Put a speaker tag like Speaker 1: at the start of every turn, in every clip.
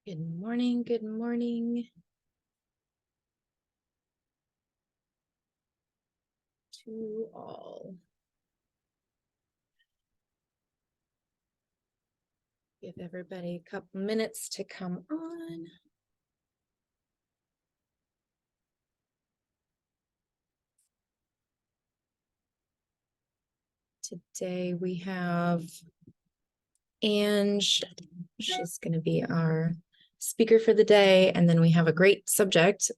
Speaker 1: Good morning. Good morning to all. Give everybody a couple minutes to come on. Today we have Ange. She's going to be our speaker for the day. And then we have a great subject,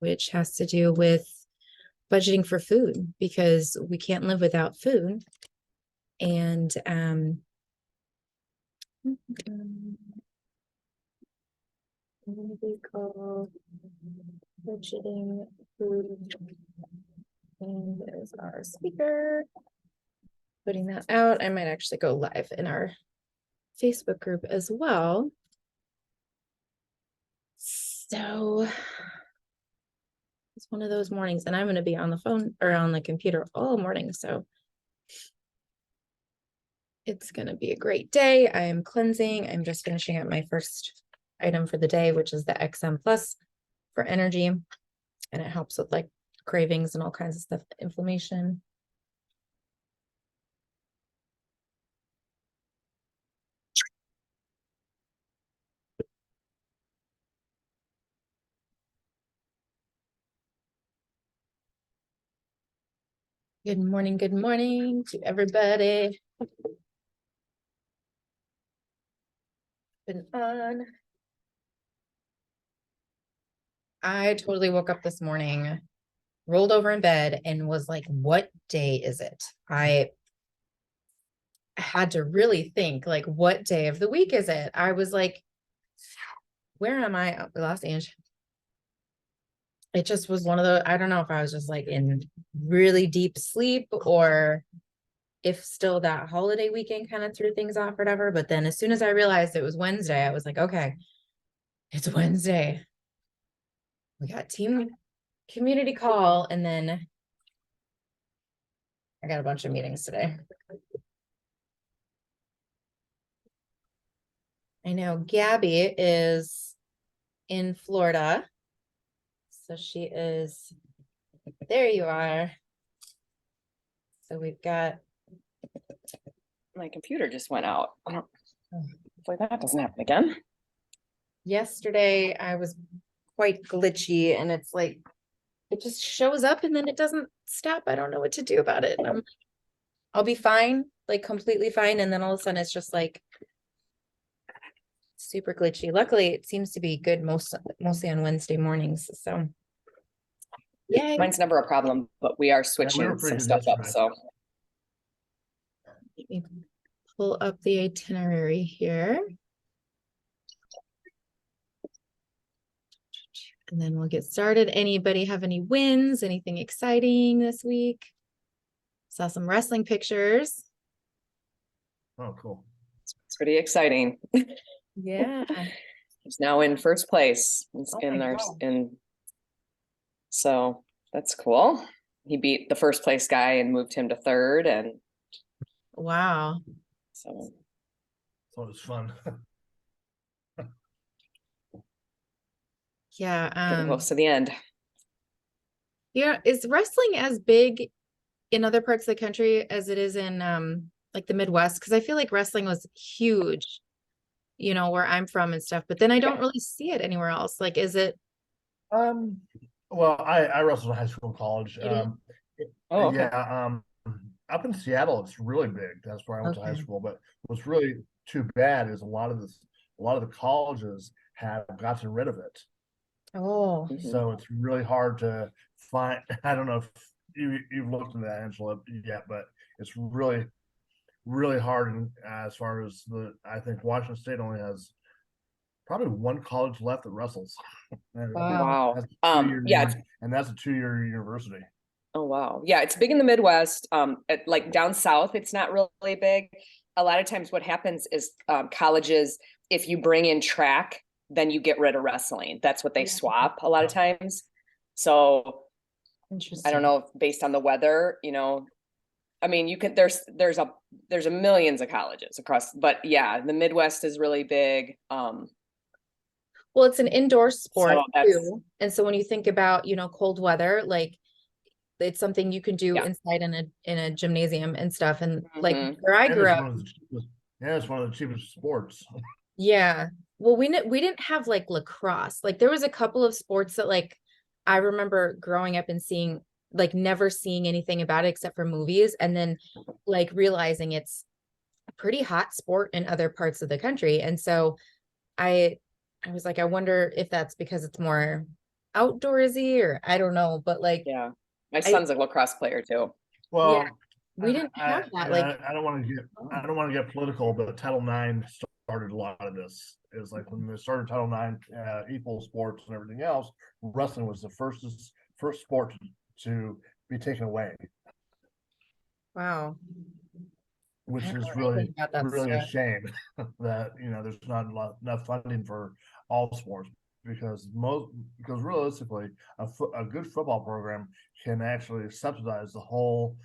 Speaker 1: which has to do with budgeting for food because we can't live without food. And what do they call budgeting food? And there's our speaker. Putting that out. I might actually go live in our Facebook group as well. So it's one of those mornings, and I'm going to be on the phone or on the computer all morning. So it's going to be a great day. I am cleansing. I'm just finishing up my first item for the day, which is the XM Plus for energy. And it helps with like cravings and all kinds of stuff, inflammation. Good morning to everybody. Been on. I totally woke up this morning, rolled over in bed, and was like, what day is it? I had to really think, like, what day of the week is it? I was like, where am I? Oh, we lost Ange. It just was one of the, I don't know if I was just like in really deep sleep or if still that holiday weekend kind of threw things off or whatever. But then as soon as I realized it was Wednesday, I was like, okay, it's Wednesday. We got team community call, and then I got a bunch of meetings today. I know Gabby is in Florida. So she is, there you are. So we've got,
Speaker 2: my computer just went out. Hopefully that doesn't happen again.
Speaker 1: yesterday I was quite glitchy, and it's like, it just shows up and then it doesn't stop. I don't know what to do about it. And I'll be fine, like completely fine. And then all of a sudden it's just like super glitchy. Luckily it seems to be good mostly on Wednesday mornings. So yeah.
Speaker 2: Mine's never a problem, but we are switching some stuff up. So
Speaker 1: let me pull up the itinerary here. And then we'll get started. Anybody have any wins? Anything exciting this week? Saw some wrestling pictures.
Speaker 3: Oh, cool.
Speaker 2: It's pretty exciting.
Speaker 1: Yeah.
Speaker 2: He's now in first place
Speaker 1: Oh
Speaker 2: so that's cool. He beat the first place guy and moved him to third, and
Speaker 1: wow.
Speaker 2: so
Speaker 3: it was fun.
Speaker 1: Yeah.
Speaker 2: getting close to the end.
Speaker 1: Yeah, is wrestling as big in other parts of the country as it is in like the Midwest? Because I feel like wrestling was huge, where I'm from and stuff, but then I don't really see it anywhere else. Like, is it?
Speaker 3: Well, I wrestled in high school and college.
Speaker 2: Oh, okay.
Speaker 3: Yeah, up in Seattle, it's really big. That's where I went to high
Speaker 1: Okay.
Speaker 3: school. But what's really too bad is a lot of the colleges have gotten rid of it.
Speaker 1: Oh,
Speaker 3: So it's really hard to find. I don't know if you've looked into that, Angela, yet, but it's really, really hard as far as I think Washington State only has probably one college left that wrestles.
Speaker 1: wow.
Speaker 2: Wow. Yeah.
Speaker 3: And that's a 2-year university.
Speaker 2: Oh, wow. Yeah, it's big in the Midwest. Like down south, it's not really big. A lot of times what happens is colleges, if you bring in track, then you get rid of wrestling. That's what they swap a lot of times. So
Speaker 1: Interesting.
Speaker 2: I don't know if based on the weather, I mean, you can, there's a millions of colleges across, but yeah, the Midwest is really big.
Speaker 1: Well, it's an indoor sport
Speaker 2: So that's,
Speaker 1: too. And so when you think about, cold weather, like it's something you can do
Speaker 2: Yeah.
Speaker 1: inside in a gymnasium and stuff. And like
Speaker 2: Mhm.
Speaker 1: where I
Speaker 3: And
Speaker 1: grew
Speaker 3: it's
Speaker 1: up,
Speaker 3: one of the cheapest, yeah, it's one of the cheapest sports.
Speaker 1: yeah. Well, we didn't have like lacrosse. Like there was a couple of sports that like I remember growing up and seeing like never seeing anything about it except for movies, and then like realizing it's a pretty hot sport in other parts of the country. And so I I was like, I wonder if that's because it's more outdoorsy or I don't know, but like
Speaker 2: yeah. My
Speaker 1: I
Speaker 2: son's a lacrosse player too.
Speaker 1: yeah,
Speaker 3: Well,
Speaker 1: we didn't have that. Like,
Speaker 3: I don't want to
Speaker 1: oh,
Speaker 3: get political, but Title IX started a lot of this. It was like when they started Title IX, equal sports and everything else. Wrestling was the first sport to be taken away,
Speaker 1: wow. I
Speaker 3: which
Speaker 1: don't know
Speaker 3: is
Speaker 1: anything about that
Speaker 3: really a
Speaker 1: stuff.
Speaker 3: shame that there's not enough funding for all sports, because realistically a good football program can actually subsidize the whole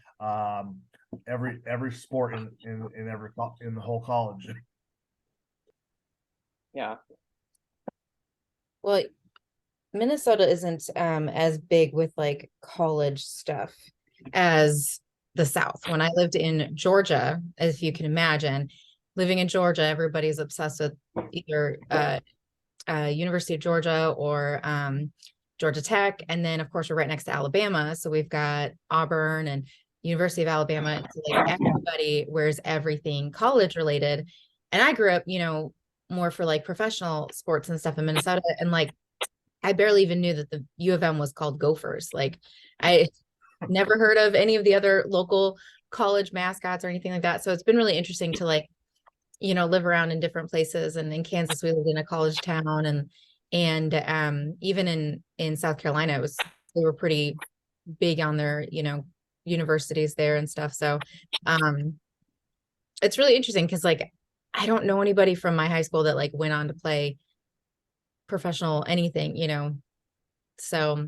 Speaker 3: every sport in the whole college.
Speaker 2: Yeah.
Speaker 1: Well, Minnesota isn't as big with like college stuff as the South. When I lived in Georgia, as you can imagine, living in Georgia, everybody's obsessed with either University of Georgia or Georgia Tech. And then of course we're right next to Alabama. So we've got Auburn and University of Alabama. And so like everybody wears everything college related. And I grew up, more for like professional sports and stuff in Minnesota. And like I barely even knew that the U of M was called Gophers. Like I never heard of any of the other local college mascots or anything like that. So it's been really interesting to like, live around in different places. And in Kansas, we lived in a college town, and even in South Carolina, they were pretty big on their, universities there and stuff. So it's really interesting because like I don't know anybody from my high school that like went on to play professional anything, so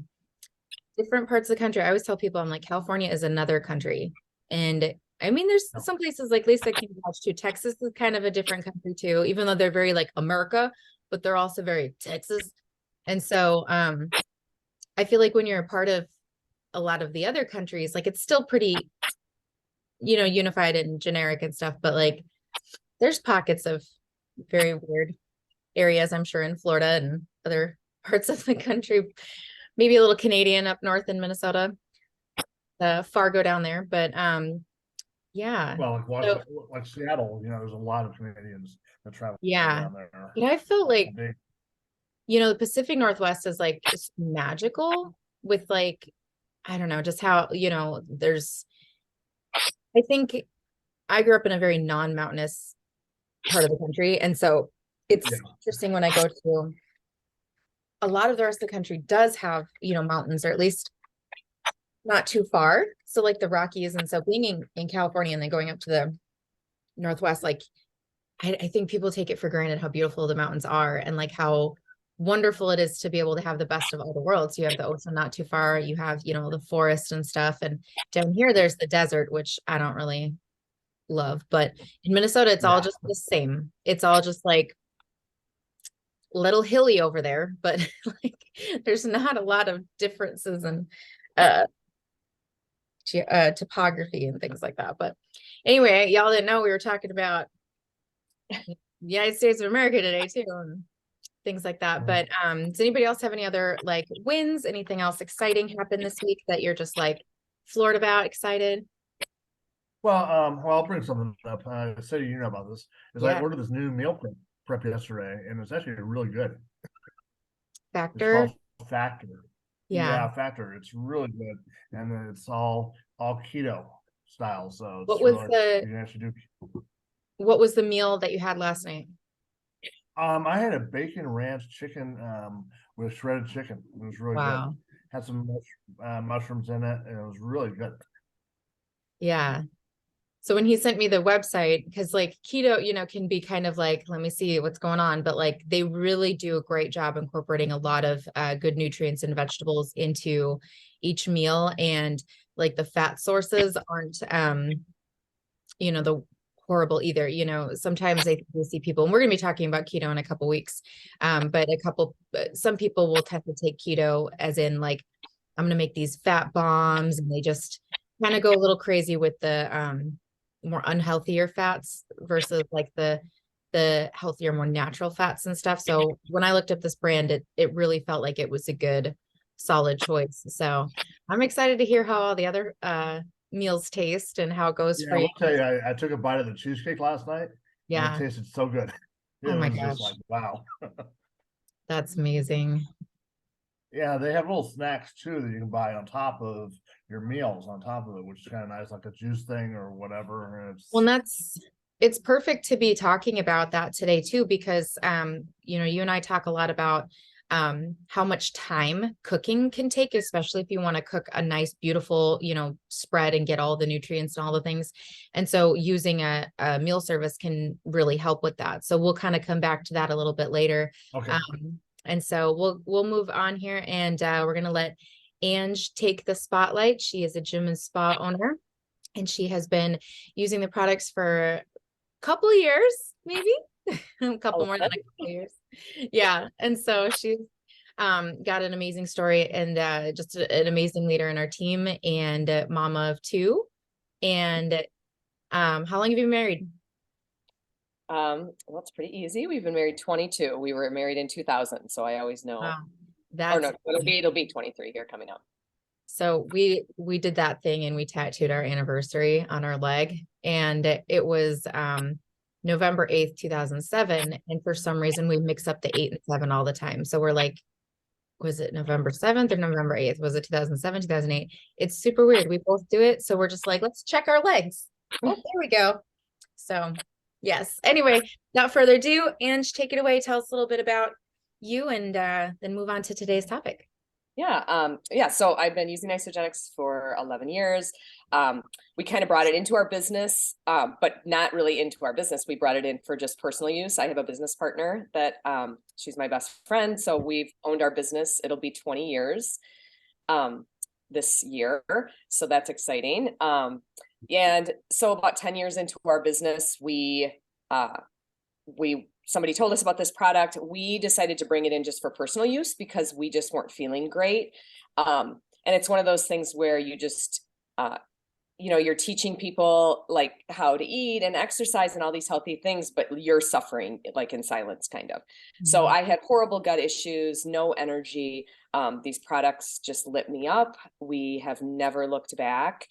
Speaker 1: different parts of the country. I always tell people, I'm like, California is another country. And I mean, there's some places like Lisa can watch too. Texas is kind of a different country too, even though they're very like America, but they're also very Texas. And so I feel like when you're a part of a lot of the other countries, like it's still pretty, unified and generic and stuff, but like there's pockets of very weird areas, I'm sure, in Florida and other parts of the country, maybe a little Canadian up north in Minnesota, Fargo down there. But yeah.
Speaker 3: Well, like
Speaker 1: So
Speaker 3: like Seattle, there's a lot of Canadians that travel
Speaker 1: yeah.
Speaker 3: down there.
Speaker 1: But I feel like,
Speaker 3: Big,
Speaker 1: the Pacific Northwest is like it's magical with like, I don't know, just how, I think I grew up in a very non-mountainous part of the country. And so it's
Speaker 3: yeah.
Speaker 1: interesting when I go to a lot of the rest of the country does have, mountains, or at least not too far. So like the Rockies. And so being in California and then going up to the Northwest, like I think people take it for granted how beautiful the mountains are and like how wonderful it is to be able to have the best of all the worlds. You have the ocean not too far, you have, the forest and stuff. And down here, there's the desert, which I don't really love. But in Minnesota, it's all just the same. It's all just like little hilly over there, but like there's not a lot of differences in uh topography and things like that. But anyway, y'all didn't know we were talking about the United States of America today too, and things like that. But does anybody else have any other like wins? Anything else exciting happened this week that you're just like floored about, excited?
Speaker 3: Well, I'll bring something up. So you know about this. Is I
Speaker 1: Yeah.
Speaker 3: ordered this new meal prep yesterday, and it's actually really good. It's
Speaker 1: Factor.
Speaker 3: called Factor.
Speaker 1: Yeah.
Speaker 3: Yeah, Factor. It's really good, and then it's all keto style. So
Speaker 1: What
Speaker 3: it's
Speaker 1: was
Speaker 3: really, you can actually do.
Speaker 1: what was the meal that you had last night?
Speaker 3: I had a bacon ranch chicken with shredded chicken. It was really good.
Speaker 1: Wow.
Speaker 3: Had some mushrooms in it, and it was really good.
Speaker 1: Yeah. So when he sent me the website, because like keto, can be kind of like, let me see what's going on, but like they really do a great job incorporating a lot of good nutrients and vegetables into each meal. And like the fat sources aren't, the horrible either. You know, sometimes I think we see people, and we're going to be talking about keto in a couple weeks. But some people will tend to take keto as in like, I'm going to make these fat bombs, and they just kind of go a little crazy with the more unhealthier fats versus like the healthier, more natural fats and stuff. So when I looked up this brand, it really felt like it was a good, solid choice. So I'm excited to hear how all the other meals taste and how it goes
Speaker 3: Yeah,
Speaker 1: for
Speaker 3: I
Speaker 1: you.
Speaker 3: will tell you, I took a bite of the cheesecake last night. And
Speaker 1: Yeah.
Speaker 3: it tasted so good.
Speaker 1: Oh
Speaker 3: It
Speaker 1: my
Speaker 3: was
Speaker 1: gosh.
Speaker 3: just like, wow.
Speaker 1: That's amazing.
Speaker 3: Yeah, they have little snacks too that you can buy on top of your meals on top of it, which is kind of nice, like a juice thing or whatever. And
Speaker 1: Well, it's perfect to be talking about that today too, because you know, you and I talk a lot about how much time cooking can take, especially if you want to cook a nice, beautiful, you know, spread and get all the nutrients and all the things. And so using a meal service can really help with that. So we'll kind of come back to that a little bit later.
Speaker 3: okay.
Speaker 1: And so we'll move on here, and we're gonna let Ange take the spotlight. She is a gym and spa owner, and she has been using the products for a couple of years, maybe a couple more than a couple of years. Yeah. And so she's got an amazing story, and just an amazing leader in our team, and mama of two. And how long have you been married?
Speaker 2: Well, it's pretty easy. We've been married 22. We were married in 2000, so I always know.
Speaker 1: Wow,
Speaker 2: Or
Speaker 1: that's
Speaker 2: no, it'll be 23 here coming up.
Speaker 1: so we did that thing, and we tattooed our anniversary on our leg, and it was November 8th, 2007. And for some reason we mix up the 8 and 7 all the time. So we're like, was it November 7th or November 8th? Was it 2007, 2008? It's super weird. We both do it. So we're just like, let's check our legs. Oh, there we go. So yes. Anyway, without further ado, Ange, take it away. Tell us a little bit about you, and then move on to today's topic.
Speaker 2: Yeah. So I've been using Isogenics for 11 years. We kind of brought it into our business, but not really into our business. We brought it in for just personal use. I have a business partner that, she's my best friend. So we've owned our business. It'll be 20 years, this year. So that's exciting. And so about 10 years into our business, somebody told us about this product. We decided to bring it in just for personal use because we just weren't feeling great. And it's one of those things where you just, you're teaching people like how to eat and exercise and all these healthy things, but you're suffering like in silence kind of. So I had horrible gut issues, no energy. These products just lit me up. We have never looked back.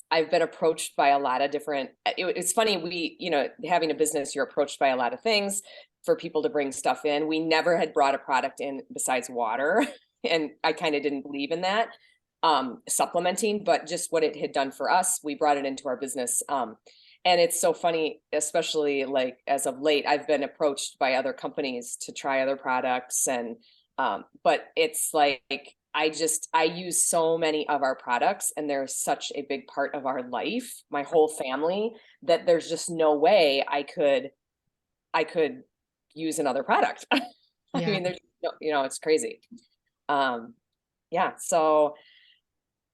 Speaker 2: I've been approached by a lot of different, it's funny, having a business, you're approached by a lot of things for people to bring stuff in. We never had brought a product in besides water. And I kind of didn't believe in that, supplementing, but just what it had done for us, we brought it into our business. And it's so funny, especially like as of late, I've been approached by other companies to try other products. And, but it's like, I use so many of our products, and they're such a big part of our life, my whole family, that there's just no way I could use another product. I mean, there's no, it's crazy. Yeah. So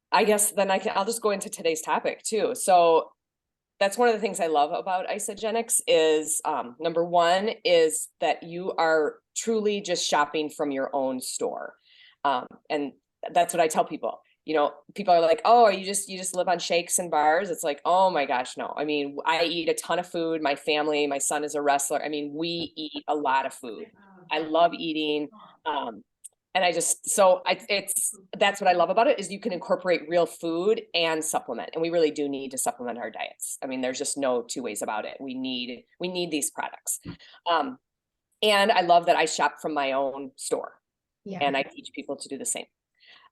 Speaker 2: I guess then I'll just go into today's topic too. So that's one of the things I love about Isogenics is, number one is that you are truly just shopping from your own store. And that's what I tell people. People are like, oh, you just live on shakes and bars. It's like, oh my gosh, no. I mean, I eat a ton of food. My family, my son is a wrestler. I mean, we eat a lot of food. I love eating. And that's what I love about it is you can incorporate real food and supplement. And we really do need to supplement our diets. I mean, there's just no two ways about it. We need these products. And I love that I shop from my own store.
Speaker 1: Yeah.
Speaker 2: And I teach people to do the same.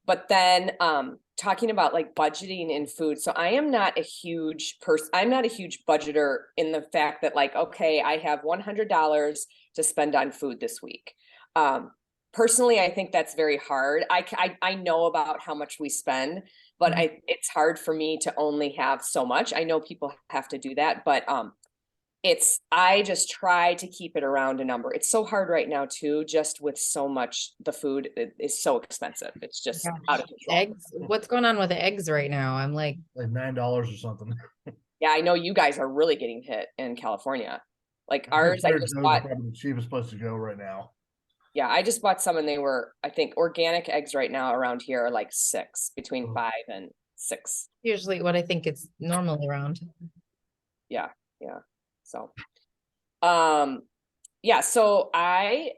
Speaker 2: But then talking about like budgeting in food. So I am not a huge person. I'm not a huge budgeter in the fact that like, okay, I have $100 to spend on food this week. Personally, I think that's very hard. I know about how much we spend, but it's hard for me to only have so much. I know people have to do that, but I just try to keep it around a number. It's so hard right now too, just with so much, the food is so expensive. It's just out of control.
Speaker 1: Eggs. What's going on with the eggs right now? I'm like
Speaker 3: Like $9 or something.
Speaker 2: Yeah, I know you guys are really getting hit in California. Like
Speaker 3: I think
Speaker 2: ours, I
Speaker 3: Trader
Speaker 2: just
Speaker 3: Joe's is
Speaker 2: bought,
Speaker 3: probably the cheapest place to go right now.
Speaker 2: yeah, I just bought some and they were, I think organic eggs right now around here are like 6, between
Speaker 3: Oh.
Speaker 2: 5 and 6.
Speaker 1: Usually what I think it's normally around.
Speaker 2: Yeah. So, um, yeah, so I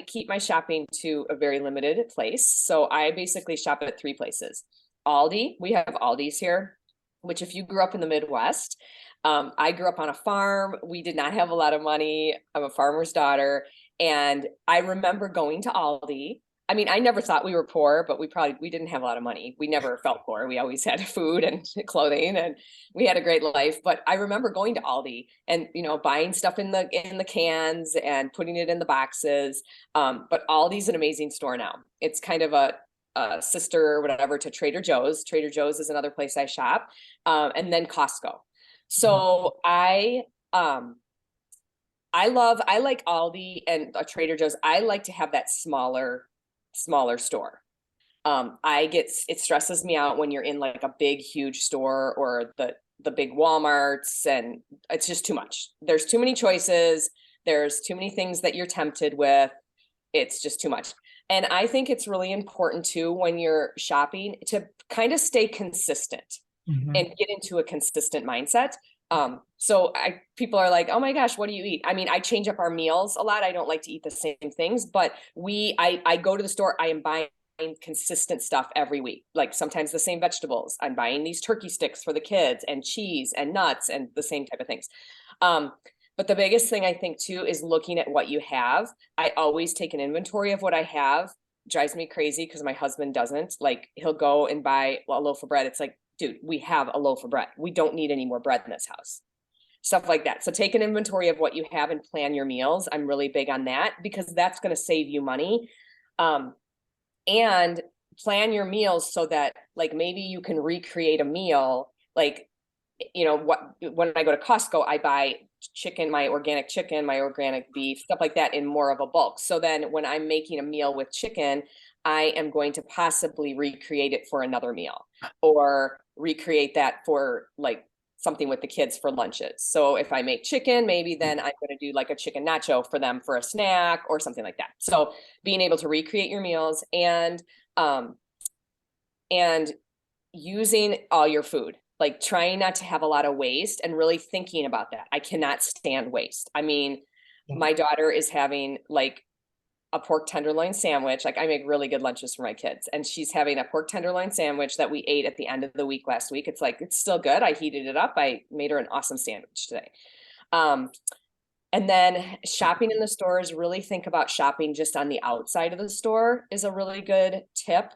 Speaker 2: keep my shopping to a very limited place. So I basically shop at 3 places. Aldi, we have Aldi's here, which if you grew up in the Midwest, I grew up on a farm. We did not have a lot of money. I'm a farmer's daughter. And I remember going to Aldi. I mean, I never thought we were poor, but we didn't have a lot of money. We never felt poor. We always had food and clothing, and we had a great life. But I remember going to Aldi and, buying stuff in the cans and putting it in the boxes. But Aldi's an amazing store now. It's kind of a sister or whatever to Trader Joe's. Trader Joe's is another place I shop. And then Costco. So I like Aldi and Trader Joe's. I like to have that smaller store. It stresses me out when you're in like a big, huge store or the big Walmarts, and it's just too much. There's too many choices. There's too many things that you're tempted with. It's just too much. And I think it's really important too, when you're shopping, to kind of stay consistent
Speaker 1: Mhm.
Speaker 2: and get into a consistent mindset. So people are like, oh my gosh, what do you eat? I mean, I change up our meals a lot. I don't like to eat the same things, but I go to the store, I am buying consistent stuff every week. Like sometimes the same vegetables. I'm buying these turkey sticks for the kids and cheese and nuts and the same type of things. But the biggest thing I think too is looking at what you have. I always take an inventory of what I have. Drives me crazy because my husband doesn't. Like he'll go and buy a loaf of bread. It's like, dude, we have a loaf of bread. We don't need any more bread in this house. Stuff like that. So take an inventory of what you have and plan your meals. I'm really big on that because that's going to save you money. And plan your meals so that like maybe you can recreate a meal. Like, when I go to Costco, I buy chicken, my organic beef, stuff like that in more of a bulk. So then when I'm making a meal with chicken, I am going to possibly recreate it for another meal or recreate that for like something with the kids for lunches. So if I make chicken, maybe then I'm going to do like a chicken nacho for them for a snack or something like that. So being able to recreate your meals and using all your food, like trying not to have a lot of waste and really thinking about that. I cannot stand waste. I mean, my daughter is having like a pork tenderloin sandwich. Like I make really good lunches for my kids, and she's having a pork tenderloin sandwich that we ate at the end of the week last week. It's like, it's still good. I heated it up. I made her an awesome sandwich today. And then shopping in the stores, really think about shopping just on the outside of the store is a really good tip.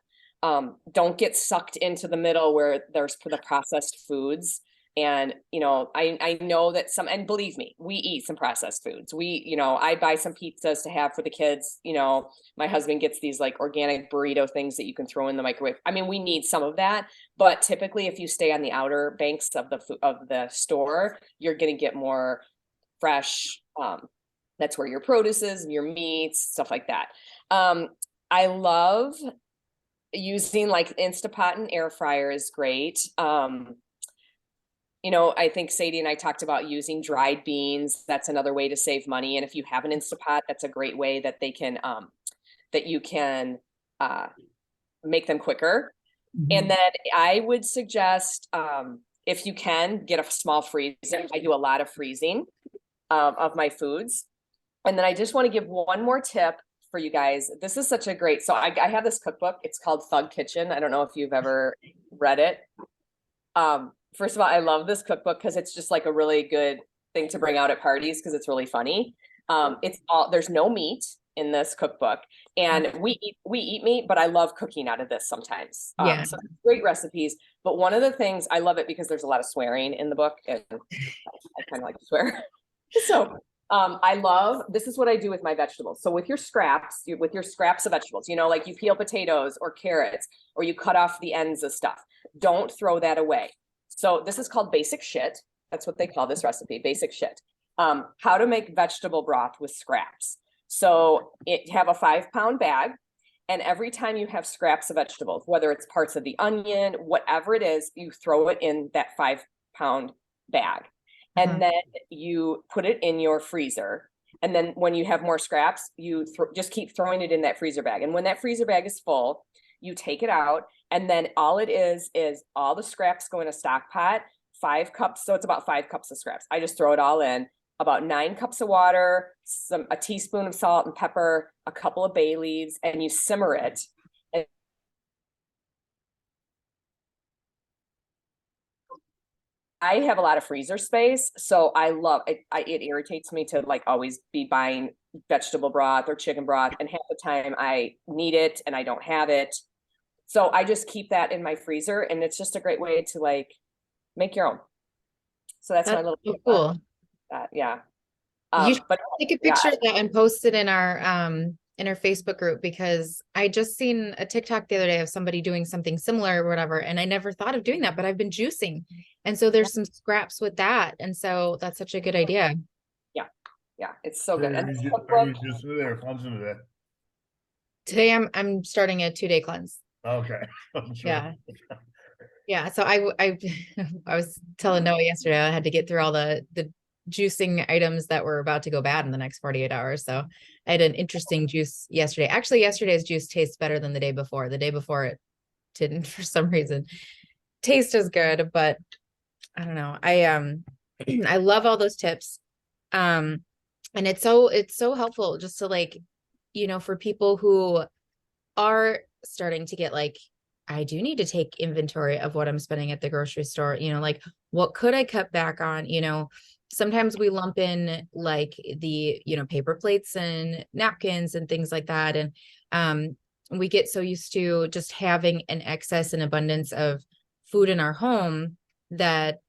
Speaker 2: Don't get sucked into the middle where there's the processed foods. And, I know that and believe me, we eat some processed foods. I buy some pizzas to have for the kids. My husband gets these like organic burrito things that you can throw in the microwave. I mean, we need some of that, but typically if you stay on the outer banks of the store, you're going to get more fresh. That's where your produce is and your meats, stuff like that. I love using like Instapot and air fryer is great. I think Sadie and I talked about using dried beans. That's another way to save money. And if you have an Instapot, that's a great way that you can make them quicker. And then I would suggest, if you can, get a small freezer. I do a lot of freezing of my foods. And then I just want to give one more tip for you guys. This is such a great, so I have this cookbook. It's called Thug Kitchen. I don't know if you've ever read it. First of all, I love this cookbook because it's just like a really good thing to bring out at parties because it's really funny. There's no meat in this cookbook, and we eat meat, but I love cooking out of this sometimes.
Speaker 1: Yeah.
Speaker 2: So great recipes. But one of the things I love it because there's a lot of swearing in the book, and I kind of like to swear. So this is what I do with my vegetables. So with your scraps of vegetables, like you peel potatoes or carrots, or you cut off the ends of stuff, don't throw that away. So this is called basic shit. That's what they call this recipe, basic shit. How to make vegetable broth with scraps. So have a 5-pound bag, and every time you have scraps of vegetables, whether it's parts of the onion, whatever it is, you throw it in that 5-pound bag.
Speaker 1: Uh-huh.
Speaker 2: And then you put it in your freezer. And then when you have more scraps, you just keep throwing it in that freezer bag. And when that freezer bag is full, you take it out. And then all it is all the scraps go in a stock pot, 5 cups. So it's about 5 cups of scraps. I just throw it all in, about 9 cups of water, a teaspoon of salt and pepper, a couple of bay leaves, and you simmer it. I have a lot of freezer space, so I love it. It irritates me to like always be buying vegetable broth or chicken broth, and half the time I need it and I don't have it. So I just keep that in my freezer, and it's just a great way to like make your own. So that's my
Speaker 1: That's
Speaker 2: little
Speaker 1: so
Speaker 2: tip on
Speaker 1: cool.
Speaker 2: that. Yeah.
Speaker 1: You should
Speaker 2: But
Speaker 1: take a
Speaker 2: yeah,
Speaker 1: picture of that and post it in our Facebook group, because I just seen a TikTok the other day of somebody doing something similar or whatever, and I never thought of doing that, but I've been juicing. And so there's some scraps with that. And so that's such a good idea.
Speaker 2: yeah, it's so good. And the
Speaker 3: Are you
Speaker 2: cookbook,
Speaker 3: just there or cleansing today?
Speaker 1: Today I'm starting a 2-day cleanse.
Speaker 3: Okay. Sure.
Speaker 1: Yeah. Yeah. So I I was telling Noah yesterday I had to get through all the juicing items that were about to go bad in the next 48 hours. So I had an interesting juice yesterday. Actually, yesterday's juice tastes better than the day before. The day before it didn't for some reason taste as good, but I don't know. I love all those tips. And it's so helpful just to like, for people who are starting to get like, I do need to take inventory of what I'm spending at the grocery store, like what could I cut back on? Sometimes we lump in like the, paper plates and napkins and things like that. And we get so used to just having an excess and abundance of food in our home that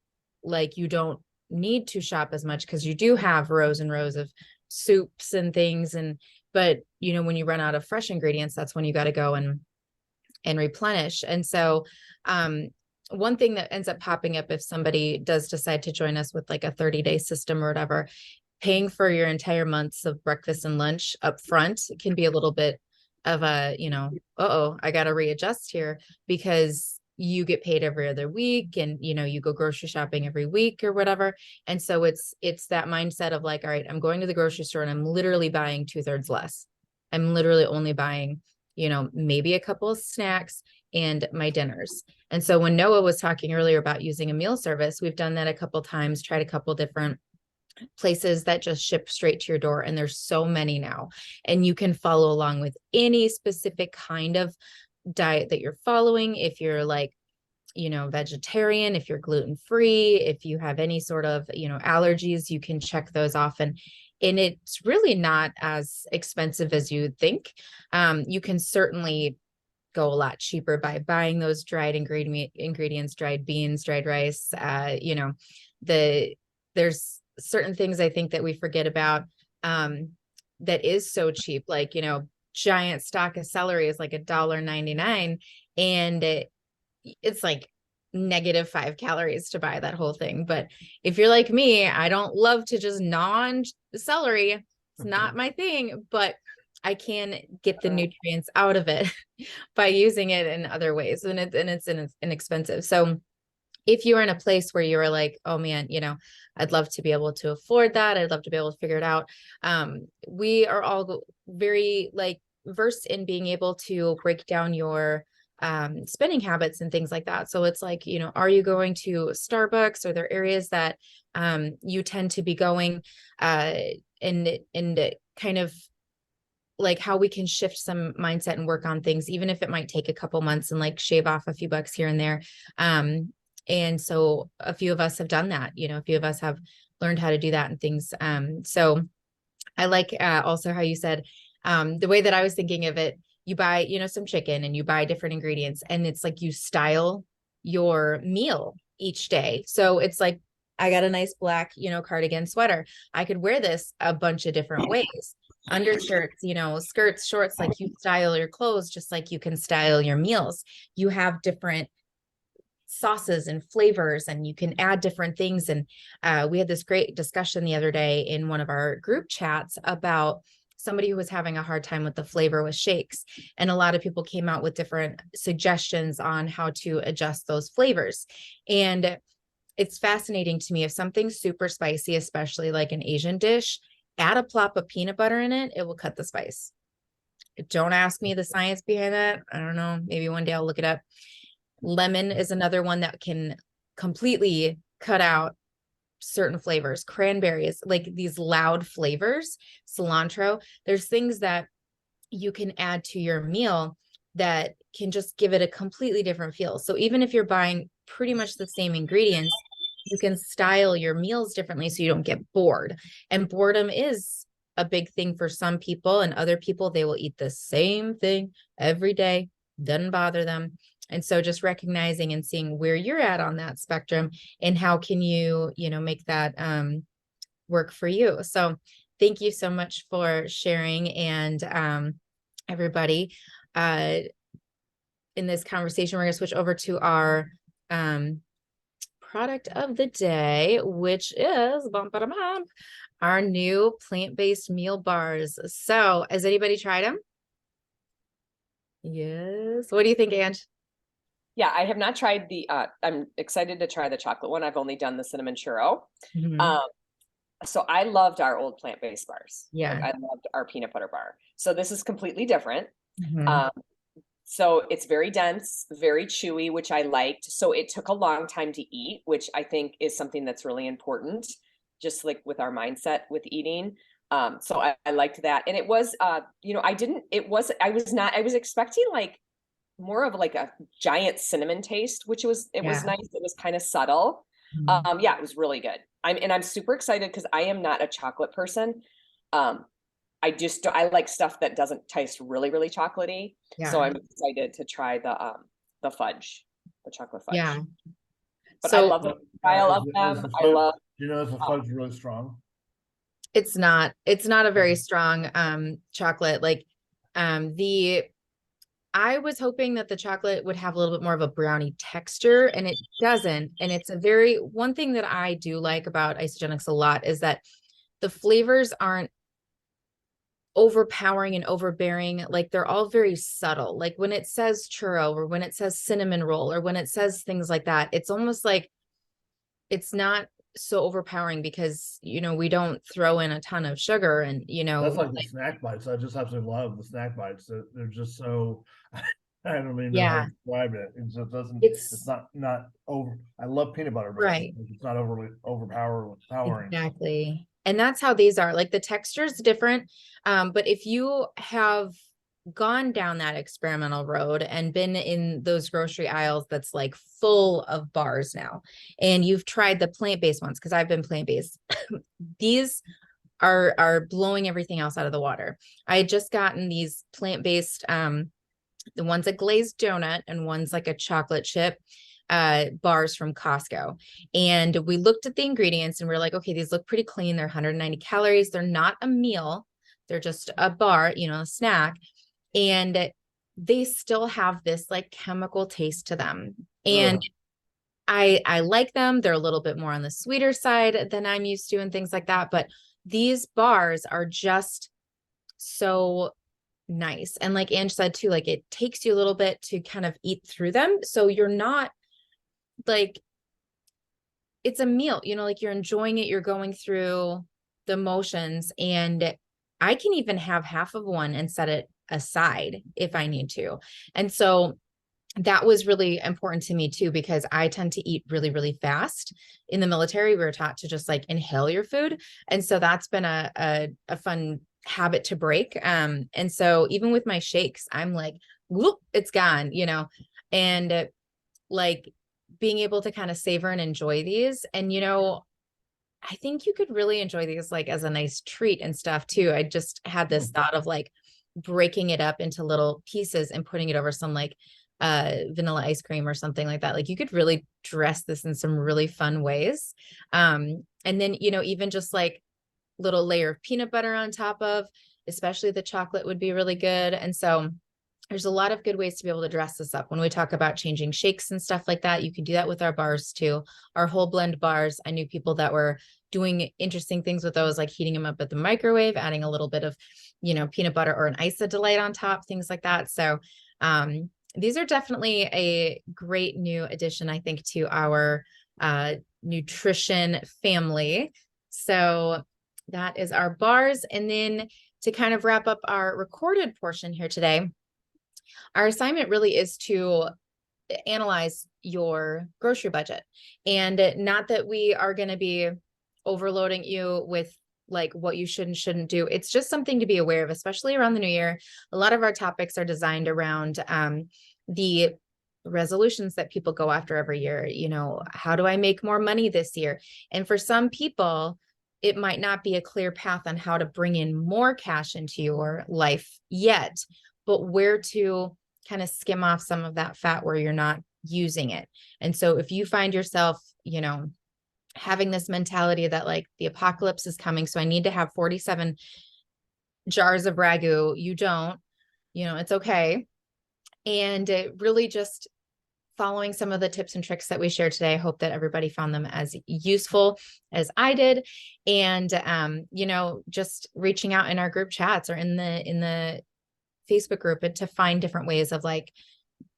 Speaker 1: like you don't need to shop as much because you do have rows and rows of soups and things. But when you run out of fresh ingredients, that's when you got to go and replenish. And so one thing that ends up popping up if somebody does decide to join us with like a 30-day system or whatever, paying for your entire months of breakfast and lunch up front can be a little bit of a, I got to readjust here, because you get paid every other week and, you go grocery shopping every week or whatever. And so it's that mindset of like, all right, I'm going to the grocery store and I'm literally buying 2/3 less. I'm literally only buying, maybe a couple of snacks and my dinners. And so when Noah was talking earlier about using a meal service, we've done that a couple times, tried a couple different places that just ship straight to your door. And there's so many now, and you can follow along with any specific kind of diet that you're following. If you're like, vegetarian, if you're gluten-free, if you have any sort of, allergies, you can check those off. And it's really not as expensive as you think. You can certainly go a lot cheaper by buying those dried ingredients, dried beans, dried rice. There's certain things I think that we forget about, that is so cheap. Like, giant stalk of celery is like $1.99, and it's like -5 calories to buy that whole thing. But if you're like me, I don't love to just gnaw on celery. It's not my thing, but I can get the nutrients out of it by using it in other ways. And it's inexpensive. So if you're in a place where you're like, oh man, I'd love to be able to afford that, I'd love to be able to figure it out. We are all very like versed in being able to break down your spending habits and things like that. So it's like, are you going to Starbucks? Are there areas that you tend to be going, and kind of like how we can shift some mindset and work on things, even if it might take a couple months, and like shave off a few bucks here and there. And so a few of us have done that, a few of us have learned how to do that and things. So I like also how you said, the way that I was thinking of it, you buy, some chicken and you buy different ingredients, and it's like you style your meal each day. So it's like, I got a nice black, cardigan sweater. I could wear this a bunch of different ways. Undershirts, skirts, shorts, like you style your clothes just like you can style your meals. You have different sauces and flavors, and you can add different things. And we had this great discussion the other day in one of our group chats about somebody who was having a hard time with the flavor with shakes. And a lot of people came out with different suggestions on how to adjust those flavors. And it's fascinating to me if something's super spicy, especially like an Asian dish, add a plop of peanut butter in it, it will cut the spice. Don't ask me the science behind that. I don't know. Maybe one day I'll look it up. Lemon is another one that can completely cut out certain flavors. Cranberries, like these loud flavors, cilantro. There's things that you can add to your meal that can just give it a completely different feel. So even if you're buying pretty much the same ingredients, you can style your meals differently so you don't get bored. And boredom is a big thing for some people, and other people, they will eat the same thing every day, doesn't bother them. And so just recognizing and seeing where you're at on that spectrum and how can you, make that work for you. So thank you so much for sharing. And everybody, in this conversation, we're going to switch over to our product of the day, which is our new plant-based meal bars. So has anybody tried them? Yes. What do you think, Ange?
Speaker 2: Yeah, I have not tried I'm excited to try the chocolate one. I've only done the cinnamon churro.
Speaker 1: Mhm.
Speaker 2: So I loved our old plant-based bars.
Speaker 1: Yeah.
Speaker 2: Like, I loved our peanut butter bar. So this is completely different.
Speaker 1: Mhm.
Speaker 2: So it's very dense, very chewy, which I liked. So it took a long time to eat, which I think is something that's really important, just like with our mindset with eating. So I liked that. And it was, I was expecting like more of like a giant cinnamon taste, which was
Speaker 1: Yeah.
Speaker 2: nice. It was kind of subtle.
Speaker 1: Mhm.
Speaker 2: Yeah, it was really good. I'm super excited because I am not a chocolate person. I like stuff that doesn't taste really, really chocolatey. So
Speaker 1: Yeah.
Speaker 2: I'm excited to try the fudge, the chocolate fudge.
Speaker 1: Yeah.
Speaker 2: But I
Speaker 1: So
Speaker 2: love the style of
Speaker 3: Is
Speaker 2: them.
Speaker 3: the
Speaker 2: I
Speaker 3: fudge,
Speaker 2: love
Speaker 3: is the fudge really strong?
Speaker 1: it's not a very strong chocolate. Like I was hoping that the chocolate would have a little bit more of a brownie texture, and it doesn't. And it's one thing that I do like about Isogenics a lot is that the flavors aren't overpowering and overbearing. Like they're all very subtle. Like when it says churro or when it says cinnamon roll or when it says things like that, it's almost like it's not so overpowering because, we don't throw in a ton of sugar and,
Speaker 3: That's like the snack bites. I just absolutely love the snack bites. They're just so, I don't even know how
Speaker 1: yeah,
Speaker 3: to describe it. It just doesn't, it's
Speaker 1: it's
Speaker 3: not over. I love peanut butter, but
Speaker 1: right.
Speaker 3: it's not overly overpowering.
Speaker 1: Exactly. And that's how these are. Like the texture is different. But if you have gone down that experimental road and been in those grocery aisles that's like full of bars now, and you've tried the plant-based ones, because I've been plant-based, these are blowing everything else out of the water. I had just gotten these plant-based, the one's a glazed donut and one's like a chocolate chip bars from Costco. And we looked at the ingredients and we're like, okay, these look pretty clean. They're 190 calories. They're not a meal. They're just a bar, a snack. And they still have this like chemical taste to them. And I like them. They're a little bit more on the sweeter side than I'm used to and things like that. But these bars are just so nice. And like Ange said too, like it takes you a little bit to kind of eat through them. So you're not like, it's a meal, like you're enjoying it. You're going through the motions, and I can even have half of one and set it aside if I need to. And so that was really important to me too, because I tend to eat really, really fast. In the military, we were taught to just like inhale your food. And so that's been a fun habit to break. And so even with my shakes, I'm like, whoop, it's gone, and like being able to kind of savor and enjoy these. And, I think you could really enjoy these like as a nice treat and stuff too. I just had this thought of like breaking it up into little pieces and putting it over some like vanilla ice cream or something like that. Like you could really dress this in some really fun ways. And then, even just like little layer of peanut butter on top of, especially the chocolate would be really good. And so there's a lot of good ways to be able to dress this up. When we talk about changing shakes and stuff like that, you can do that with our bars too. Our whole blend bars, I knew people that were doing interesting things with those, like heating them up at the microwave, adding a little bit of, peanut butter or an Isa Delight on top, things like that. So these are definitely a great new addition, I think, to our nutrition family. So that is our bars. And then to kind of wrap up our recorded portion here today, our assignment really is to analyze your grocery budget. And not that we are going to be overloading you with like what you should and shouldn't do. It's just something to be aware of, especially around the new year. A lot of our topics are designed around the resolutions that people go after every year. You know, how do I make more money this year? And for some people, it might not be a clear path on how to bring in more cash into your life yet, but where to kind of skim off some of that fat where you're not using it. And so if you find yourself, you know, having this mentality that like the apocalypse is coming, so I need to have 47 jars of ragu, you don't, you know, it's okay. And it really just following some of the tips and tricks that we shared today. I hope that everybody found them as useful as I did. And, you know, just reaching out in our group chats or in the Facebook group and to find different ways of like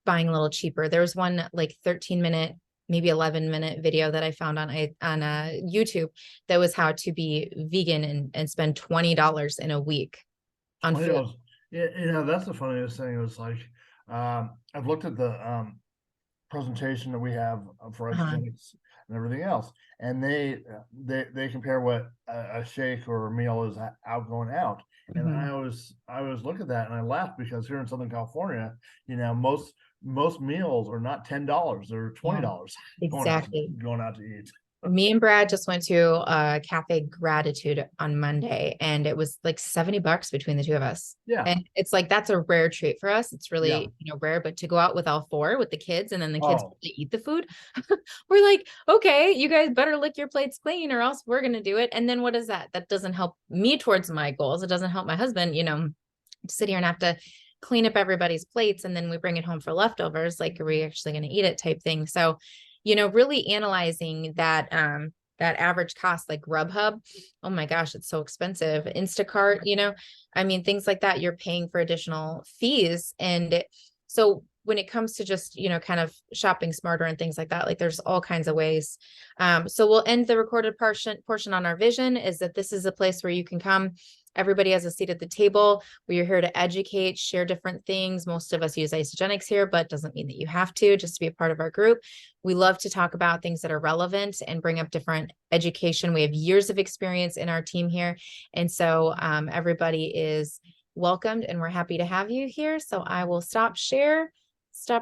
Speaker 1: buying a little cheaper. There was one like 13-minute, maybe 11-minute video that I found on YouTube that was how to be vegan and spend $20 in a week on food.
Speaker 3: Yeah, you know, that's the funniest thing. It was like, I've looked at the presentation that we have for Isagenix and everything else, and they compare what a shake or a meal is going out. And I was looking at that and I laughed because here in Southern California, you know, most meals are not $10, they're $20
Speaker 1: Exactly.
Speaker 3: going out to eat.
Speaker 1: Me and Brad just went to Cafe Gratitude on Monday, and it was like $70 between the two of us.
Speaker 3: Yeah.
Speaker 1: And it's like, that's a rare treat for us. It's really, you know, rare, but to go out with all four with the kids and then the kids eat the food, we're like, okay, you guys better lick your plates clean or else we're going to do it. And then what is that? That doesn't help me towards my goals. It doesn't help my husband, you know, to sit here and have to clean up everybody's plates. And then we bring it home for leftovers. Like, are we actually going to eat it type thing? So, you know, really analyzing that, that average cost, like Grubhub. Oh my gosh, it's so expensive. Instacart, you know, I mean, things like that, you're paying for additional fees. And so when it comes to just, you know, kind of shopping smarter and things like that, like there's all kinds of ways. So we'll end the recorded portion on our vision is that this is a place where you can come. Everybody has a seat at the table. We're here to educate, share different things. Most of us use Isagenix here, but doesn't mean that you have to, just to be a part of our group. We love to talk about things that are relevant and bring up different education. We have years of experience in our team here. And so everybody is welcomed and we're happy to have you here. So I will stop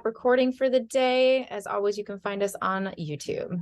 Speaker 1: recording for the day. As always, you can find us on YouTube.